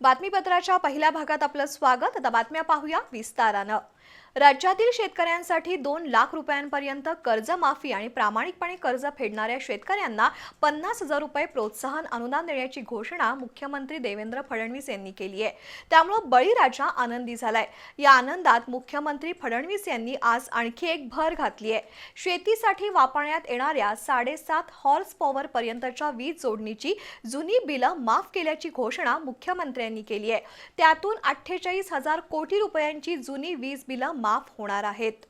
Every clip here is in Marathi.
बातमीपत्राच्या पहिल्या भागात आपलं स्वागत। आता बातम्या पाहूया विस्तारानं। राज्यातील शेतकऱ्यांसाठी 2 लाख रुपयांपर्यंत कर्जमाफी आणि प्रामाणिकपणे कर्ज फेडणाऱ्या शेतकऱ्यांना 50,000 रुपये प्रोत्साहन अनुदान देण्याची घोषणा मुख्यमंत्री देवेंद्र फडणवीस यांनी केली आहे। त्यामुळे बळीराजा आनंदी झालाय। या आनंदात मुख्यमंत्री फडणवीस यांनी आज आणखी एक भर घातली आहे। शेतीसाठी वापरण्यात येणाऱ्या 7.5 हॉर्स पॉवर पर्यंतच्या वीज जोडणीची जुनी बिलं माफ केल्याची घोषणा मुख्यमंत्र्यांनी केली आहे। त्यातून 48,000 कोटी रुपयांची जुनी वीज बिलं माफ होणार आहेत।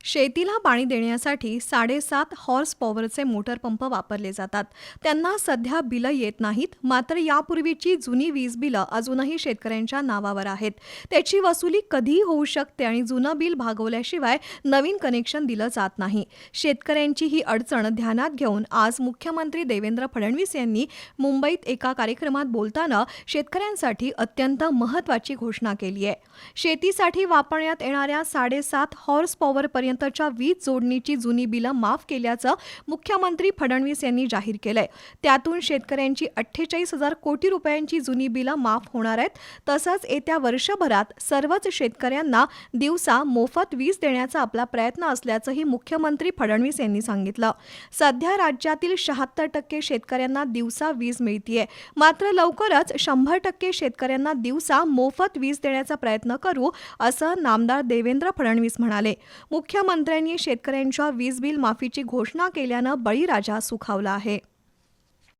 शेतीला पाणी देण्यासाठी 7.5 हॉर्स पॉवरचे मोटर पंप वापरले जातात। त्यांना सध्या बिलं येत नाहीत, मात्र यापूर्वीची जुनी वीज बिलं अजूनही शेतकऱ्यांच्या नावावर आहेत। त्याची वसुली कधीही होऊ शकते आणि जुनं बिल भागवल्याशिवाय नवीन कनेक्शन दिलं जात नाही। शेतकऱ्यांची ही अडचण ध्यानात घेऊन आज मुख्यमंत्री देवेंद्र फडणवीस यांनी मुंबईत एका कार्यक्रमात बोलताना शेतकऱ्यांसाठी अत्यंत महत्त्वाची घोषणा केली आहे। शेतीसाठी वापरण्यात येणाऱ्या 7.5 हॉर्स पॉवर पर्यंतच्या वीज जोडणीची जुनी बिलं माफ केल्याचं मुख्यमंत्री फडणवीस यांनी जाहीर केलंय। त्यातून शेतकऱ्यांची 48,000 कोटी रुपयांची जुनी बिलं माफ होणार आहेत। तसंच येत्या वर्षभरात सर्वच शेतकऱ्यांना दिवसा मोफत वीज देण्याचा आपला प्रयत्न असल्याचंही मुख्यमंत्री फडणवीस यांनी सांगितलं। सध्या राज्यातील 76% शेतकऱ्यांना दिवसा वीज मिळतीये, मात्र लवकरच 100% शेतकऱ्यांना दिवसा मोफत वीज देण्याचा प्रयत्न करू, असं नामदार देवेंद्र फडणवीस म्हणाले। मुख्यमंत्र्यांनी शेतकऱ्यांच्या वीज बिल माफीची घोषणा केल्यानं बळीराजा सुखावला आहे।